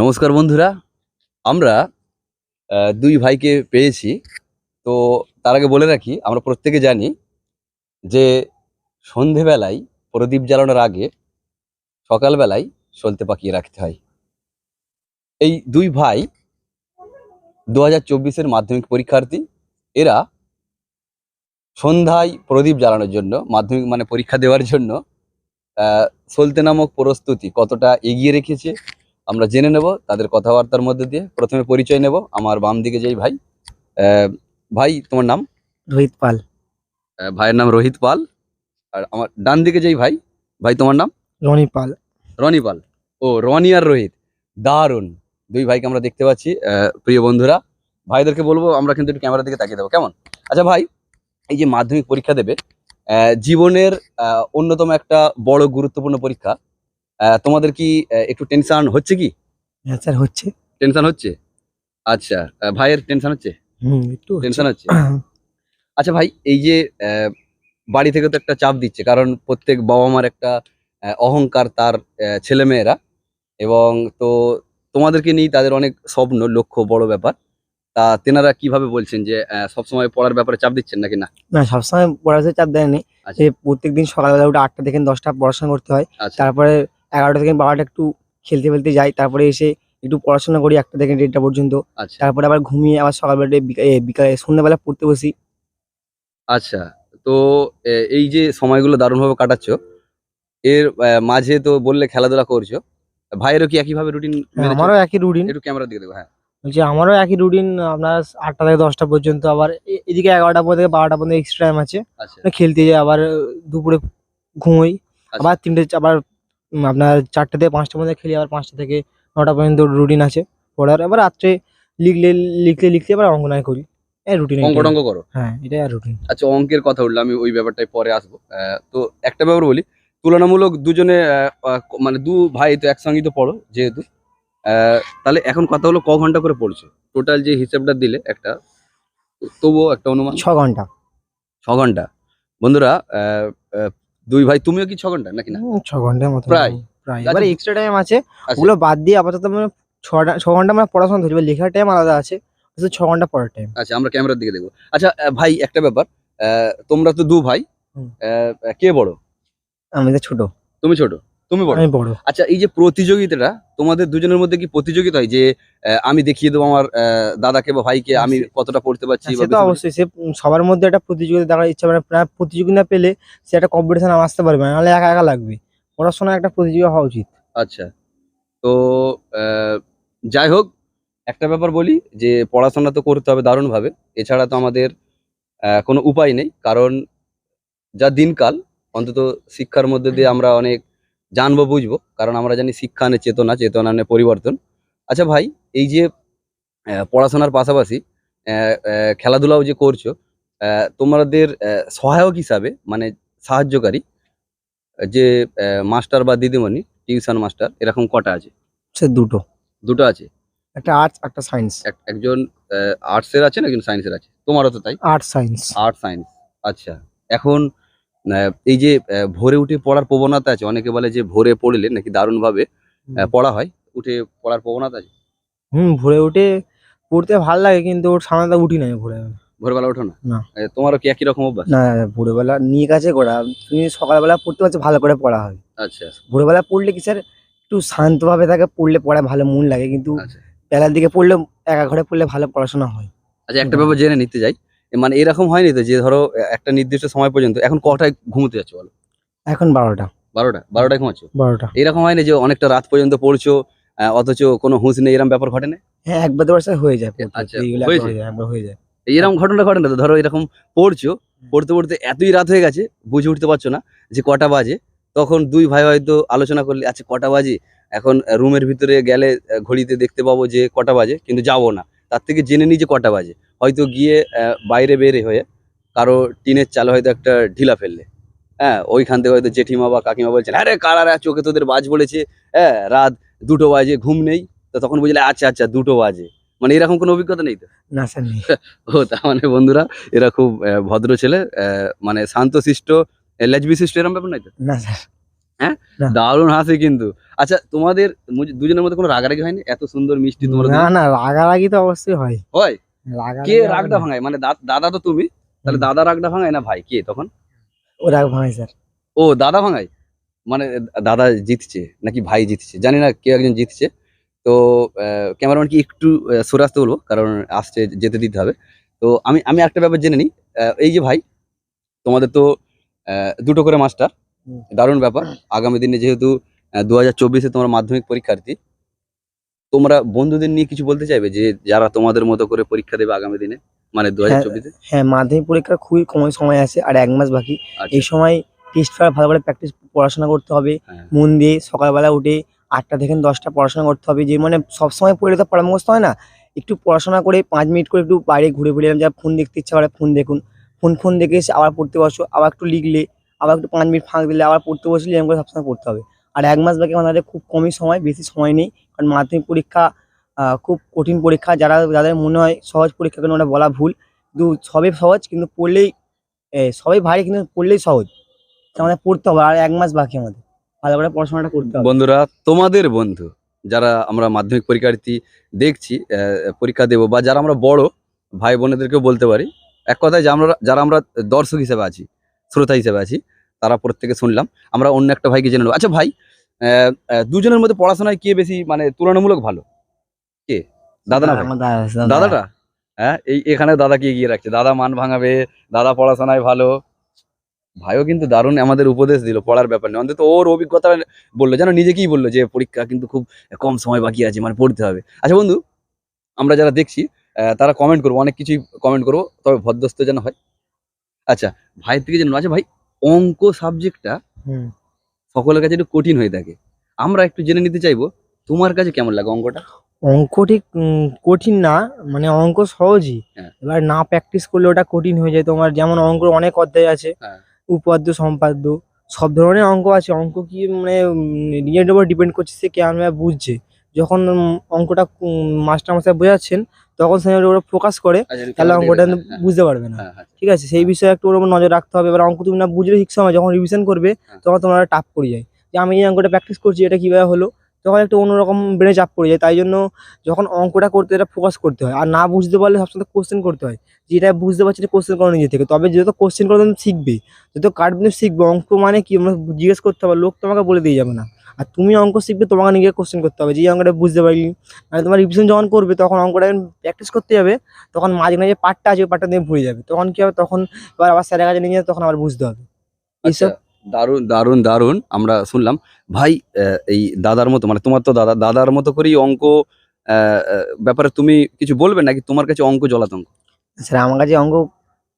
নমস্কার বন্ধুরা, আমরা দুই ভাইকে পেয়েছি। তো তার আগে বলে রাখি, আমরা প্রত্যেকে জানি যে সন্ধেবেলায় প্রদীপ জ্বালানোর আগে সকালবেলায় সলতে পাকিয়ে রাখতে হয়। এই দুই ভাই 2024-এর মাধ্যমিক পরীক্ষার্থী। এরা সন্ধ্যায় প্রদীপ জ্বালানোর জন্য, মাধ্যমিক মানে পরীক্ষা দেওয়ার জন্য সলতে নামক প্রস্তুতি কতটা এগিয়ে রেখেছে আমরা জেনে নেব তাদের কথাবার্তার মধ্যে দিয়ে। প্রথমে পরিচয় নেব। আমার বাম দিকে যেই ভাই, ভাই তোমার নাম? রোহিত পাল। ভাইয়ের নাম রোহিত পাল। আর আমার ডান দিকে যেই ভাই, ভাই তোমার নাম? রনি পাল। রনি পাল। ও, রনি আর রোহিত, দারুণ। দুই ভাইকে আমরা দেখতে পাচ্ছি। প্রিয় বন্ধুরা, ভাইদেরকে বলবো আমরা কিন্তু একটু ক্যামেরার দিকে তাকিয়ে দেবো, কেমন? আচ্ছা ভাই, এই যে মাধ্যমিক পরীক্ষা দেবে, জীবনের অন্যতম একটা বড় গুরুত্বপূর্ণ পরীক্ষা, তোমাদের কি একটু টেনশন হচ্ছে কি? হ্যাঁ স্যার, হচ্ছে। টেনশন হচ্ছে? আচ্ছা, ভাইয়ের টেনশন হচ্ছে? একটু টেনশন হচ্ছে। আচ্ছা ভাই, এই যে বাড়ি থেকে তো একটা চাপ দিচ্ছে, কারণ প্রত্যেক বাবা মার একটা অহংকার তার ছেলেমেয়েরা, এবং তো তোমাদেরকে নিয়ে তাদের অনেক স্বপ্ন, লক্ষ্য, বড় ব্যাপার। তা তেনারা কিভাবে বলছেন যে সবসময় পড়ার ব্যাপারে চাপ দিচ্ছেন নাকি না? না, সবসময় পড়াশোনার চাপ দেয়নি। আচ্ছা যে প্রত্যেকদিন সকালবেলা উঠে 8টা থেকে 10টা পড়াশোনা করতে হয়। আচ্ছা তারপরে 11টা থেকে 12টা একটু খেলতে ফেলতে যাই। তারপরে এসে একটু পড়াশোনা করি 1টা থেকে 1:30টা পর্যন্ত। আচ্ছা তারপরে আবার ঘুমিয়ে আবার সকালবেলা বিকালে সন্ধ্যাবেলা পড়তে বসি। আচ্ছা। তো এই যে সময়গুলো দারুণভাবে কাটাচ্ছ, এর মাঝে তো বললে খেলাধুলা করছো। ভাইয়েরও কি একইভাবে রুটিন হ্যাঁ, মেনেছো? আমারও একই রুটিন। একটু ক্যামেরার দিকে দেখো। হ্যাঁ বলছি আমারও একই রুটিন। আপনার 8টা থেকে 10টা পর্যন্ত, আবার এদিকে 11টা থেকে 12টা পর্যন্ত এক্সট্রা টাইম আছে। আচ্ছা খেলতে যাই, আবার দুপুরে ঘুমোই। আচ্ছা আবার 3টে আবার আপনার 4টে থেকে 5টা পর্যন্ত খেলি। আবার 5টা থেকে 9টা পর্যন্ত রুটিন আছে পড়ার। আবার রাত্রে লিখলে লিখতে আবার অঙ্কনায় করি। এই রুটিন অঙ্ক এইটাই। টঙ্ক করো? হ্যাঁ, এটাই আর রুটিন। আচ্ছা, অঙ্কের কথা উঠলো, আমি ওই ব্যাপারটায় পরে আসবো। তো একটা ব্যাপার বলি, তুলনামূলক দুজনে মানে দু ভাই তো একসঙ্গেই তো পড়ো যেহেতু, তাহলে এখন কথা হলো ক ঘন্টা করে পড়ছো? টোটাল যে হিসাবটা দিলে একটা, তবুও একটা অনুমান। 6 ঘন্টা। 6 ঘন্টা। বন্ধুরা, দুই ভাই, তুমিও কি 6 ঘন্টা নাকি না? 6 ঘন্টার মতো প্রায়। প্রায়। আচ্ছা এবার এক্সট্রা টাইম আছে, আচ্ছা ওগুলো বাদ দিয়ে আপাতত মানে 6 ঘন্টা আমরা পড়াশোনা ধরি। এবার লেখার টাইম আলাদা আছে, শুধু 6 ঘন্টা পড়ার টাইম। আচ্ছা, আমরা ক্যামেরার দিকে দেখবো। আচ্ছা ভাই, একটা ব্যাপার, তোমরা তো দু ভাই, হুম। কে বড়? আমি তো ছোট। তুমি ছোট? তুমি বড়? আমি বড়। আচ্ছা, এই যে প্রতিযোগিতাটা তোমাদের দুজনের মধ্যে কি প্রতিযোগিতা হয় যে আমি দেখিয়ে দেবো আমার দাদাকে বা ভাইকে হ্যাঁ, আমি কতটা পড়তে পারছি, হ্যাঁ, বা সে তো বেশি অবশ্যই। সে সবার মধ্যে একটা প্রতিযোগিতা দেখার ইচ্ছা, মানে প্রায় প্রতিযোগিতা পেলে সে একটা কম্পিটিশন আসতে পারবে, নাহলে একা একা লাগবে। পড়াশোনার একটা প্রতিযোগিতা হওয়া উচিত। আচ্ছা। তো আহ, যাই হোক, একটা ব্যাপার বলি যে পড়াশোনা তো করতে হবে দারুণভাবে, এছাড়া তো আমাদের কোনো উপায় নেই, কারণ যা দিনকাল, অন্তত শিক্ষার মধ্যে দিয়ে আমরা অনেক জানবো, বুঝবো, কারণ আমরা জানি শিক্ষা আনে চেতনা, চেতনা আনে পরিবর্তন। আচ্ছা ভাই, এই যে পড়াশোনার পাশাপাশি খেলাধুলাও যে করছো, তোমাদের সহায়ক হিসাবে, মানে সাহায্যকারী যে মাস্টার বা দিদিমণি, টিউশন মাস্টার, এরকম কটা আছে? সে দুটো। দুটো আছে। একটা আর্টস, একটা সায়েন্স। একজন আর্টসের আছে না, একজন সায়েন্সের আছে, তোমারও তো তাই? Arts science. Art science. আচ্ছা। এখন এই যে ভোরে উঠে পড়ার প্রবণতা আছে, অনেকে বলে যে ভোরে পড়লে নাকি দারুণভাবে পড়া হয়, উঠে পড়ার প্রবণতা আছে? ভোরে উঠে পড়তে ভাল লাগে, কিন্তু ওর সামনে তো উঠি না আমি ভোরে। ভোরবেলা ওঠো না? না। তোমারও কি একই রকম অভ্যাস? না, ভোরবেলা নিয়ে কাছে করা। তুমি সকালবেলা পড়তে পারছো, ভালো করে পড়া হয়। আচ্ছা ভোরবেলা পড়লে কি স্যার, একটু শান্তভাবে থাকে, পড়লে পড়ায় ভালো মন লাগে। কিন্তু আচ্ছা বেলার দিকে পড়লে, একা ঘরে পড়লে ভালো পড়াশোনা হয়। আচ্ছা, একটা ব্যাপার জেনে নিতে যাই, মানে এরকম হয়নি তো যে ধরো একটা নির্দিষ্ট সময় পর্যন্ত, এখন কটায় ঘুমোতে যাচ্ছ বলো? এখন 12টা। 12টায় ঘুমাচ্ছ? 12টা। এরকম হয় না যে অনেকটা রাত পর্যন্ত পড়ছো, অথচ কোনো হুঁশ নেই, এরকম ব্যাপার ঘটে না? হ্যাঁ, একবার দুবার স্যার হয়ে যায় পড়তে। আচ্ছা, এইগুলো একবার হয়েছে? হয়ে যায়, একবার হয়ে যায়। এরকম ঘটনা ঘটে না তো? ধরো এরকম পড়ছো, পড়তে পড়তে এতই রাত হয়ে গেছে, বুঝে উঠতে পারছো না যে কটা বাজে, তখন দুই ভাই হয়তো আলোচনা করলে, আচ্ছা কটা বাজে, এখন রুমের ভিতরে গেলে ঘড়িতে দেখতে পাবো যে কটা বাজে, কিন্তু যাবো না, তার থেকে জেনে নিই যে কটা বাজে। হয়তো গিয়ে বাইরে বেরে হয়ে কারো টিনের চালে হয়তো একটা ঢিলা ফেললে, হ্যাঁ, ওইখান থেকে হয়তো জেঠিমা বা কাকিমা বলছেন, আরে কারা চোখে তোদের বাজ পড়েছে, হ্যাঁ রাত 2টো বাজে, ঘুম নেই। তো তখন বুঝলে আচ্ছা আচ্ছা 2টো বাজে, মানে এরকম কোনো অভিজ্ঞতা নেই তো? না স্যার, নেই। ও, তার মানে বন্ধুরা, এরা খুব ভদ্র ছেলে, মানে শান্তশিষ্ট, লেজবিশিষ্ট, এরকম ব্যাপার নাই তো? না স্যার। হ্যাঁ, না। দারুণ হাসি কিন্তু। আচ্ছা তোমাদের দুজনের মধ্যে কোনো রাগারাগি হয়নি? এত সুন্দর মিষ্টি তোমরা না দুজন। না, রাগারাগি তো অবশ্যই হয়। হয়? কে রাগারাগি হবে রাগটা না। ভাঙায়? মানে দাদা তো তুমি, তাহলে হুম, দাদা রাগটা ভাঙায় না ভাই, কে তখন? ও রাগ ভাঙায় স্যার। ও দাদা ভাঙায়। মানে দাদা জিতছে নাকি ভাই জিতছে জানি না, কে একজন জিতছে। তো ক্যামেরাম্যান কি একটু সরে আসতে বলবো, কারণ আসছে, যেতে দিতে হবে। তো আমি আমি একটা ব্যাপার জেনে নিই। এই যে ভাই, তোমাদের তো দুটো করে মাস্টার, হুম। দারুণ ব্যাপার। আগামী দিনে যেহেতু 2024-এ তোমার মাধ্যমিক পরীক্ষার্থী, তোমরা বন্ধুদের নিয়ে কিছু বলতে চাইবে যে যারা তোমাদের মতো করে পরীক্ষা দেবে আগামী দিনে, মানে দু হাজার হ্যাঁ, চব্বিশে হ্যাঁ, মাধ্যমিক পরীক্ষার খুবই কম সময় আছে, আর 1 মাস বাকি। আচ্ছা। এই সময় টেস্ট পেপার ভালো করে প্র্যাকটিস পড়াশোনা করতে হবে। হ্যাঁ। মন দিয়ে সকালবেলা উঠে 8টা থেকে 10টা পড়াশোনা করতে হবে। যে মানে সবসময় পড়লে তো পড়া মুখস্থ হয় না। একটু পড়াশোনা করে 5 মিনিট করে একটু বাইরে ঘুরে বেড়ালাম, যারা ফোন দেখতে ইচ্ছা করে ফোন দেখুন। ফোন দেখে এসে আবার পড়তে বসো, আবার একটু লিখলে, আবার একটু 5 মিনিট ফাঁক দিলে আবার পড়তে বসলে, এরকম করে সবসময় পড়তে হবে। আর 1 মাস বাকি আমাদের খুব কমই সময়, বেশি সময় নেই। কারণ মাধ্যমিক পরীক্ষা খুব কঠিন পরীক্ষা। যাদের মনে হয় সহজ পরীক্ষা, কিন্তু ওটা বলা ভুল। কিন্তু সবই সহজ, কিন্তু পড়লেই সবই ভারী, কিন্তু পড়লেই সহজ। তো আমাদের পড়তে হবে, আর 1 মাস বাকি আমাদের। ভালো করে পড়াশোনাটা করতে হবে। বন্ধুরা, তোমাদের বন্ধু যারা আমরা মাধ্যমিক পরীক্ষার্থী দেখছি, পরীক্ষা দেবো, বা যারা আমরা বড় ভাই বোনেদেরকেও বলতে পারি, এক কথায় যে যারা আমরা দর্শক হিসেবে আছি, শ্রোতা হিসেবে আছি, তারা প্রত্যেকে শুনলাম। আমরা অন্য একটা ভাইকে জেনে নেবো। আচ্ছা ভাই, দুজনের মধ্যে পড়াশোনায় কে বেশি মানে তুলনামূলক ভালো? কে, দাদা না ভাই? আমার দাদা আছে, দাদা। দাদাটা? হ্যাঁ, এখানে দাদাকে এগিয়ে রাখছে, দাদা মান ভাঙাবে, দাদা পড়াশোনায় ভালো। ভাইও কিন্তু দারুণ আমাদের উপদেশ দিল পড়ার ব্যাপার নিয়ে, অন্তত ওর অভিজ্ঞতা বললো, যেন নিজেকেই বললো যে পরীক্ষা কিন্তু খুব কম সময় বাকি আছে, মানে পড়তে হবে। আচ্ছা বন্ধু, আমরা যারা দেখছি তারা কমেন্ট করবো, অনেক কিছুই কমেন্ট করবো, তবে ভদ্রস্থ যেন হয়। আচ্ছা, ভাইয়ের থেকে যেন, আচ্ছা ভাই, অঙ্ক সাবজেক্টটা হুম। সকলের কাছে একটু কঠিন হয়ে থাকে, আমরা একটু জেনে নিতে চাইবো তোমার কাছে কেমন লাগে অঙ্কটা? অঙ্ক ঠিক কঠিন না, মানে অঙ্ক সহজই। হ্যাঁ। এবার না প্র্যাকটিস করলে ওটা কঠিন হয়ে যায়। তোমার যেমন অঙ্কের অনেক অধ্যায় আছে, হ্যাঁ। উপপাদ্য, সম্পাদ্য, সব ধরনের অঙ্ক আছে। অঙ্ক কি মানে নিজের উপর ডিপেন্ড করছে সে কেমন বুঝছে। যখন অঙ্কটা মাস্টারমশাই বোঝাচ্ছেন, তখন সে ওরা ফোকাস করে, আচ্ছা, একটু তাহলে ক্যামেরা দিকে অঙ্কটা দেখ। কিন্তু হ্যাঁ, হ্যাঁ, বুঝতে পারবে না। হ্যাঁ, হ্যাঁ, ঠিক আছে, সেই বিষয়ে একটু ওর উপর নজর রাখতে হবে। এবার অঙ্ক তুমি না বুঝলে ঠিক সময় যখন রিভিশন করবে, হ্যাঁ। তখন তোমার টাফ পড়ে যায়, যে আমি এই অঙ্কটা প্র্যাকটিস করছি, এটা কিভাবে হলো। তখন একটু অন্যরকম ব্রেনে চাপ পড়ে যায়। তাই জন্য যখন অঙ্কটা করতে, এটা ফোকাস করতে হয়। আর না বুঝতে পারলে সবসময় কোশ্চেন করতে হয়, যে এটা বুঝতে পারছি না, কোশ্চেন করো নিজে থেকে। তবে যত কোশ্চেন করে তুমি শিখবে, যত কাটবে শিখবে। অঙ্ক মানে কি, আমরা জিজ্ঞেস করতে হবে, লোক তোমাকে বলে দিয়ে যাবে না। আর তুমি অঙ্ক শিখবে, তোমাকে নিজে কোশ্চেন করতে হবে, যে এই অঙ্কটা বুঝতে পারিনি। মানে তোমার রিভিশন যখন করবে, তখন অঙ্কটা প্র্যাকটিস করতে যাবে, তখন মাঝখানে যে পার্টটা আছে, ওই পার্টটা তুমি ভুলে যাবে। তখন কি হবে, তখন এবার আবার স্যারের কাছে নিয়ে যাবে, তখন আবার বুঝতে হবে আচ্ছা, এইসব। দারুণ দারুণ দারুণ আমরা শুনলাম। ভাই, এই দাদার মতো, মানে তোমার তো দাদার মতো করেই অঙ্ক ব্যাপারে তুমি কিছু বলবে, নাকি তোমার কাছে অঙ্ক জলাতঙ্ক? স্যার আমার কাছে অঙ্ক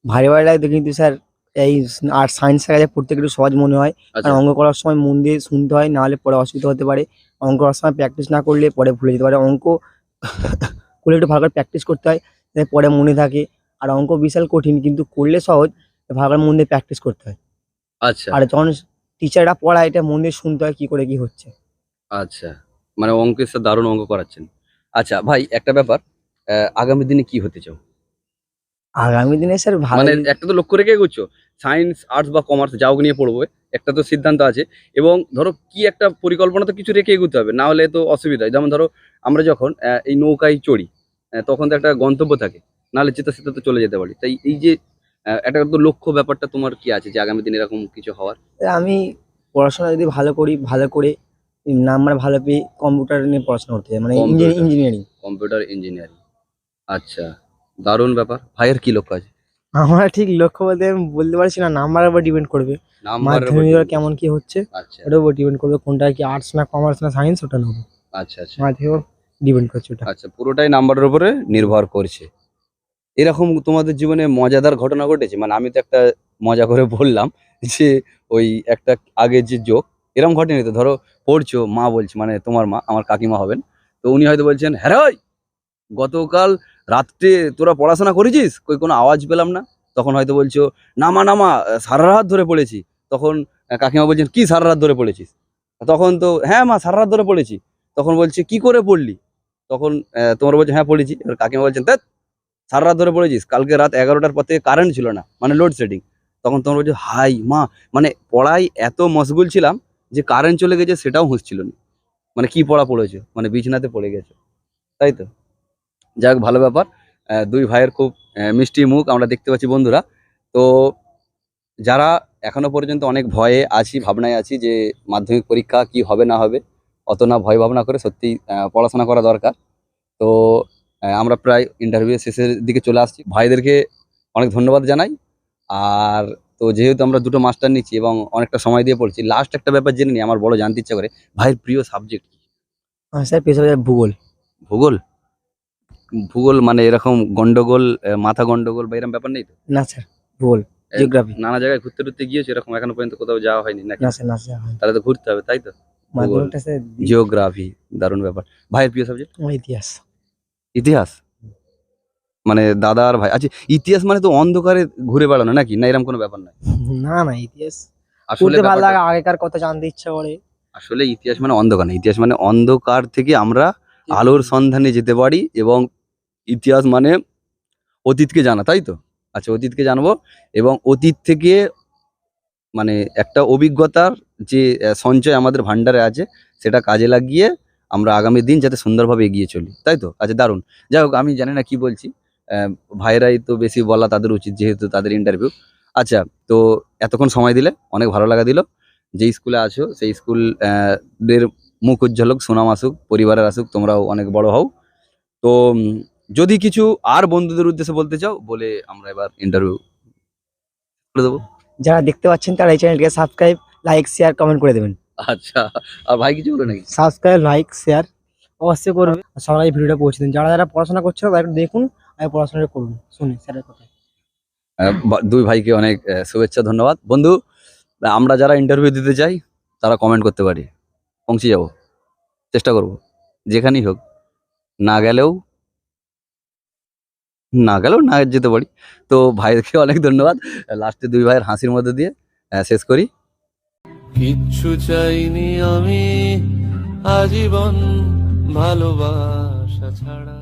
ভারী ভারী লাগে, কিন্তু স্যার এই আর্টস সায়েন্সের কাছে পড়তে একটু সহজ মনে হয়। আচ্ছা। কারণ অঙ্ক করার সময় মন দিয়ে শুনতে হয়, নাহলে পরে অসুবিধা হতে পারে। অঙ্ক করার সময় প্র্যাকটিস না করলে পরে ভুলে যেতে পারে। অঙ্ক করলে একটু ভালো করে প্র্যাকটিস করতে হয়, যাতে পরে মনে থাকে। আর অঙ্ক বিশাল কঠিন, কিন্তু করলে সহজ, ভালো করে মন দিয়ে প্র্যাকটিস করতে হয়। আচ্ছা। আর যখন টিচাররা পড়ায়, এটা মন দিয়ে শুনতে হয়, কি করে কি হচ্ছে। আচ্ছা, মানে অঙ্কের স্যার দারুণ অঙ্ক করাচ্ছেন। আচ্ছা ভাই, একটা ব্যাপার, আগামী দিনে কি হতে চাও? আগামী দিনে স্যার ভালো মানে একটা তো লক্ষ্য রেখে এগোচ্ছ, সায়েন্স, আর্টস বা কমার্স যাও নিয়ে পড়বো, একটা তো সিদ্ধান্ত আছে। এবং ধরো কি একটা পরিকল্পনা তো কিছু রেখে এগোতে হবে, না হলে তো অসুবিধা হয়। যেমন ধরো আমরা যখন এই নৌকায় চড়ি, তখন তো একটা গন্তব্য থাকে, নাহলে চিন্তা সিদ্ধা তো চলে যেতে পারি। তাই এই যে একটা তো লক্ষ্য, ব্যাপারটা তোমার কি আছে যে আগামী দিনে এরকম কিছু হওয়ার? আমি পড়াশোনা যদি ভালো করি, ভালো করে নাম্বার ভালো পেয়ে কম্পিউটার নিয়ে পড়াশোনা করতে চাই, মানে কম্পিউটার, ইঞ্জিনিয়ারিং। Computer engineering. আচ্ছা, দারুণ ব্যাপার। ভাইয়ের কি লক্ষ্য আছে? আমার ঠিক লক্ষ্য বলতে আমি বলতে পারছি না, নাম্বারের উপর ডিপেন্ড করবে। নাম্বারের উপর মাধ্যমিকের depend কেমন করছে। কি হচ্ছে, আচ্ছা, ওটার উপর ডিপেন্ড করবে, কোনটা কি আর্টস না কমার্স না সায়েন্স, ওটা নেবো। আচ্ছা, আচ্ছা, মাধ্যমিক ডিপেন্ড করছে ওটা। আচ্ছা, পুরোটাই নাম্বারের উপরে নির্ভর করছে। এরকম তোমাদের জীবনে মজাদার ঘটনা ঘটেছে? মানে আমি তো একটা মজা করে বললাম যে ওই একটা আগের যে জোক, এরকম ঘটেনি তো? ধরো পড়ছো, মা বলছে, মানে তোমার মা, আমার কাকিমা হবেন, তো উনি হয়তো বলছেন, হ্যাঁ রে ওই, গতকাল রাত্রে তোরা পড়াশোনা করেছিস, কই কোনো আওয়াজ পেলাম না। তখন হয়তো বলছো, নামা নামা, সারা রাত ধরে পড়েছি। তখন কাকিমা বলছেন, কি সারা রাত ধরে পড়েছিস? তখন তো, হ্যাঁ মা, সারা রাত ধরে পড়েছি। তখন বলছে, কি করে পড়লি? তখন তোমরা বলছো, হ্যাঁ পড়েছি। এবার কাকিমা বলছেন, ধ্যাৎ, সারা রাত ধরে পড়েছিস? কালকে রাত 11টার পর থেকে কারেন্ট ছিল না, মানে লোডশেডিং। তখন তোমরা বলছো, হাই মা, মানে পড়ায় এত মশগুল ছিলাম যে কারেন্ট চলে গেছে সেটাও হুঁশ ছিল না। মানে কি পড়া পড়েছো, মানে বিছানাতে পড়ে গেছো, তাই তো? যাই হোক, ভালো ব্যাপার। দুই ভাইয়ের খুব মিষ্টি মুখ আমরা দেখতে পাচ্ছি বন্ধুরা। তো যারা এখনো পর্যন্ত অনেক ভয়ে আছি, ভাবনায় আছি যে মাধ্যমিক পরীক্ষা কি হবে না হবে, অত না ভয় ভাবনা করে সত্যি পড়াশোনা করা দরকার। তো আমরা প্রায় ইন্টারভিউ শেষের দিকে চলে আসছি। ভাইদেরকে অনেক ধন্যবাদ জানাই। আর তো যেহেতু আমরা দুটো মাস্টার নিচ্ছি এবং অনেকটা সময় দিয়ে পড়ছি, লাস্ট একটা ব্যাপার জেনে নিই, আমার বড় জানতে ইচ্ছা করে, ভাইয়ের প্রিয় সাবজেক্ট কি? স্যার পেশা ভূগোল। ভূগোল? ভূগোল মানে এরকম গন্ডগোল, মাথা গন্ডগোল বা এরকম ব্যাপার নেই তো? না স্যার, ভূগোল, এ, জিওগ্রাফি। নানা জায়গায় ঘুরতে টুরতে গিয়েছো এরকম? এখনো পর্যন্ত কোথাও যাওয়া হয়নি নাকি? না স্যার, না স্যার, হয় তাহলে তো ঘুরতে হবে, তাই তো? ভূগোল, মাধ্যমিকটা স্যার জিওগ্রাফি, দারুণ ব্যাপার। ভাইয়ের প্রিয় সাবজেক্ট? আমার ইতিহাস। ইতিহাস? মানে দাদা আর ভাই, আচ্ছা। ইতিহাস মানে তো অন্ধকারে ঘুরে বেড়ানো নাকি, না এরকম কোনো ব্যাপার নাই? না না, ইতিহাস আসলে পড়তে ভালো ব্যাপারটা, লাগে, আগেকার কথা জানতে ইচ্ছা করে। আসলে ইতিহাস মানে অন্ধকার না, ইতিহাস মানে অন্ধকার থেকে আমরা আলোর সন্ধানে যেতে পারি, এবং ইতিহাস মানে অতীতকে জানা, তাই তো? আচ্ছা, অতীতকে জানবো এবং অতীত থেকে মানে একটা অভিজ্ঞতার যে সঞ্চয় আমাদের ভান্ডারে আছে, সেটা কাজে লাগিয়ে আমরা আগামী দিন যাতে সুন্দরভাবে এগিয়ে চলি, তাই তো? আচ্ছা, দারুণ। যাই হোক, আমি জানি না কি বলছি। ভাইয়েরাই তো বেশি বলা তাদের উচিত, যেহেতু তাদের ইন্টারভিউ। আচ্ছা, তো এতক্ষণ সময় দিলে অনেক ভালো লাগা দিল। যে স্কুলে আছো সেই স্কুল দের মুখ উজ্জ্বল হোক, সুনাম আসুক, পরিবারের আসুক, তোমরাও অনেক বড় হও। তো যদি কিছু আর বন্ধুদের উদ্দেশ্যে বলতে চাও, বলে আমরা এবার ইন্টারভিউ করে দেবো। যারা দেখতে পাচ্ছেন তারা এই চ্যানেলটিকে সাবস্ক্রাইব, লাইক, শেয়ার, কমেন্ট করে দেবেন। আচ্ছা, আর ভাই কিছু বলো নাকি? সাবস্ক্রাইব, লাইক, শেয়ার অবশ্যই করবে। আর সবাই এই ভিডিওটা পৌঁছে দিন। যারা যারা পড়াশোনা করছে তারা একটু দেখুন আর পড়াশোনাটা করুন, শুনি স্যারের কথা। দুই ভাইকে অনেক শুভেচ্ছা, ধন্যবাদ। বন্ধু, আমরা যারা ইন্টারভিউ দিতে চাই তারা কমেন্ট করতে পারি, পৌঁছে যাব, চেষ্টা করব, যেখানেই হোক। না গেলেও না যেতে পারি। তো ভাইকে অনেক ধন্যবাদ। লাস্টে দুই ভাইয়ের হাসির মধ্যে দিয়ে শেষ করি। কিচ্ছু চাইনি আমি আজীবন ভালোবাসা ছাড়া।